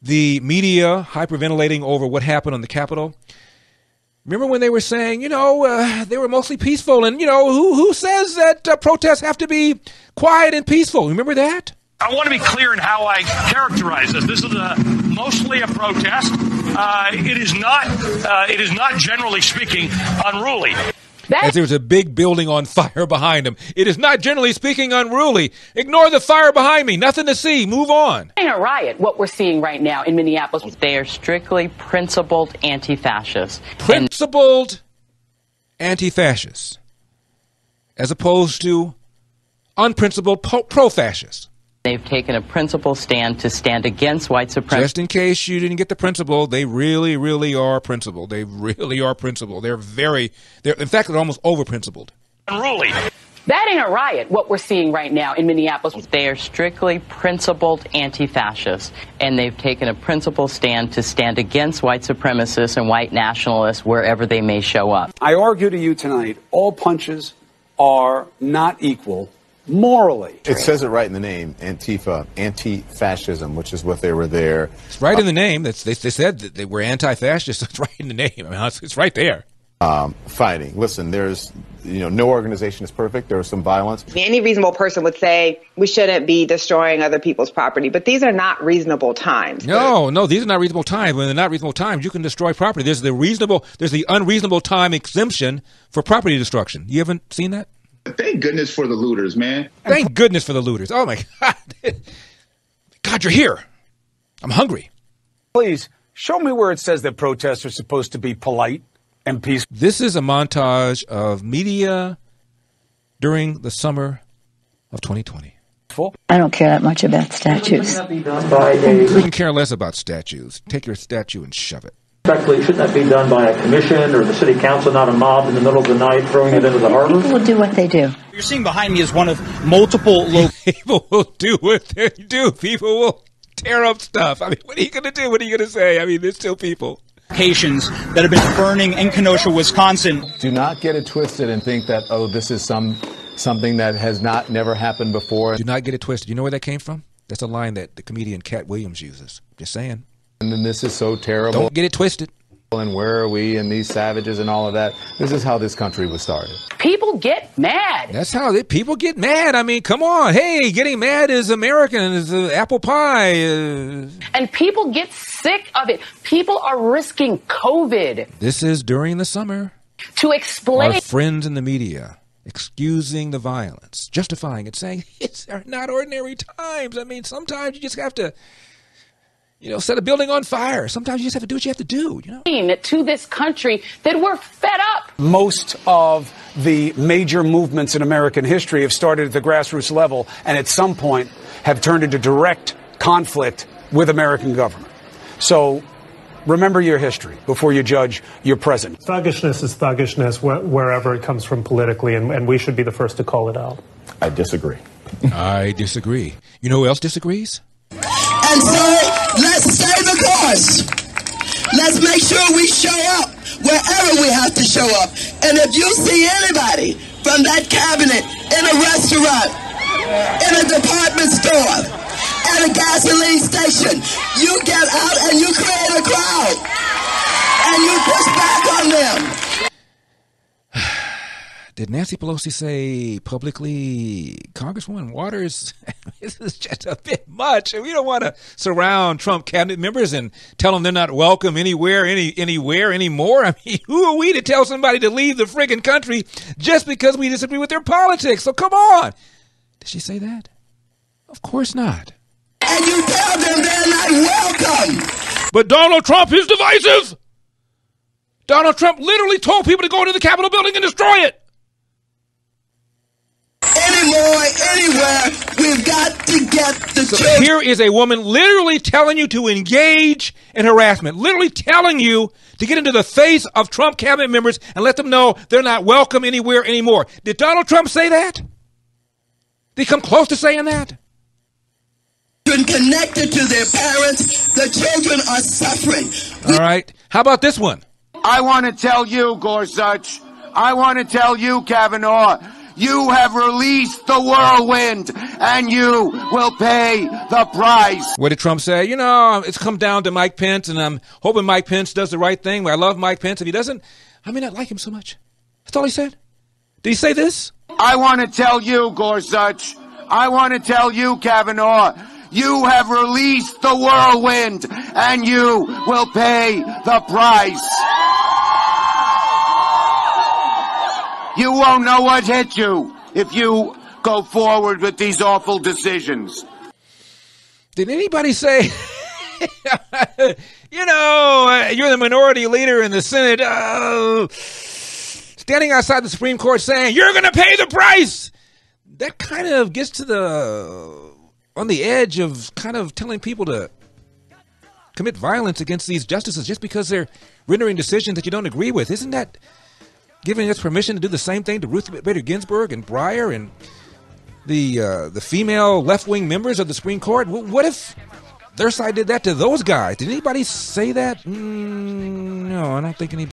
the media hyperventilating over what happened on the Capitol. Remember when they were saying, they were mostly peaceful, and, who says that protests have to be quiet and peaceful? Remember that? I want to be clear in how I characterize this. This is mostly a protest. It is not, generally speaking, unruly. As there's a big building on fire behind him. It is not, generally speaking, unruly. Ignore the fire behind me. Nothing to see. Move on. It ain't a riot, what we're seeing right now in Minneapolis. They are strictly principled anti-fascists. Principled anti-fascists. As opposed to unprincipled pro-fascists. They've taken a principled stand to stand against white supremacy. Just in case you didn't get the principle, they really, really are principled. They really are principled. In fact, they're almost over-principled. Unruly. That ain't a riot, what we're seeing right now in Minneapolis. They are strictly principled anti-fascists, and they've taken a principled stand to stand against white supremacists and white nationalists wherever they may show up. I argue to you tonight, all punches are not equal morally. It says it right in the name, Antifa, anti-fascism, which is what they were there. It's right in the name. They said that they were anti-fascist. It's right in the name. I mean, it's right there. Fighting. Listen, there's, no organization is perfect. There was some violence. Any reasonable person would say we shouldn't be destroying other people's property, but these are not reasonable times. No, these are not reasonable times. When they're not reasonable times, you can destroy property. There's the unreasonable time exemption for property destruction. You haven't seen that? Thank goodness for the looters, man. Thank goodness for the looters. Oh, my God. God, you're here. I'm hungry. Please, show me where it says that protests are supposed to be polite and peaceful. This is a montage of media during the summer of 2020. I don't care that much about statues. Couldn't care less about statues. Take your statue and shove it. Respectfully, shouldn't that be done by a commission or the city council, not a mob in the middle of the night throwing it into the harbor? People will do what they do. You're seeing behind me is one of multiple people will do what they do. People will tear up stuff. I mean, what are you going to do? What are you going to say? I mean, there's still people. Locations that have been burning in Kenosha, Wisconsin. Do not get it twisted and think that, this is something that has never happened before. Do not get it twisted. You know where that came from? That's a line that the comedian Cat Williams uses. Just saying. And then this is so terrible. Don't get it twisted. And where are we and these savages and all of that? This is how this country was started. People get mad. That's how people get mad. I mean, come on. Hey, getting mad is American. Is apple pie. And people get sick of it. People are risking COVID. This is during the summer. To explain. Our friends in the media excusing the violence, justifying it, saying it's not ordinary times. I mean, sometimes you just have to set a building on fire. Sometimes you just have to do what you have to do, To this country that we're fed up. Most of the major movements in American history have started at the grassroots level and at some point have turned into direct conflict with American government. So remember your history before you judge your present. Thuggishness is thuggishness wherever it comes from politically, and we should be the first to call it out. I disagree. I disagree. You know who else disagrees? And so, let's stay the course. Let's make sure we show up wherever we have to show up. And if you see anybody from that cabinet in a restaurant, in a department store, at a gasoline station, you get out and you create a crowd. And you push back on them. Did Nancy Pelosi say publicly, Congresswoman Waters, this is just a bit much, and we don't want to surround Trump cabinet members and tell them they're not welcome anywhere anymore? I mean, who are we to tell somebody to leave the friggin' country just because we disagree with their politics? So come on. Did she say that? Of course not. And you tell them they're not welcome. But Donald Trump is divisive. Donald Trump literally told people to go into the Capitol building and destroy it. Anymore, anywhere, we've got to get the children. Here is a woman literally telling you to engage in harassment, literally telling you to get into the face of Trump cabinet members and let them know they're not welcome anywhere anymore. Did Donald Trump say that? Did he come close to saying that? Connected to their parents, the children are suffering. All right. How about this one? I want to tell you, Gorsuch. I want to tell you, Kavanaugh. You have released the whirlwind, and you will pay the price. What did Trump say? You know, it's come down to Mike Pence, and I'm hoping Mike Pence does the right thing. I love Mike Pence. If he doesn't, I may not like him so much. That's all he said. Did he say this? I want to tell you, Gorsuch. I want to tell you, Kavanaugh. You have released the whirlwind, and you will pay the price. You won't know what hit you if you go forward with these awful decisions. Did anybody say, you know, you're the minority leader in the Senate, standing outside the Supreme Court saying, you're going to pay the price? That kind of gets to on the edge of kind of telling people to commit violence against these justices just because they're rendering decisions that you don't agree with. Isn't that giving us permission to do the same thing to Ruth Bader Ginsburg and Breyer and the female left-wing members of the Supreme Court? What if their side did that to those guys? Did anybody say that? No, I don't think anybody.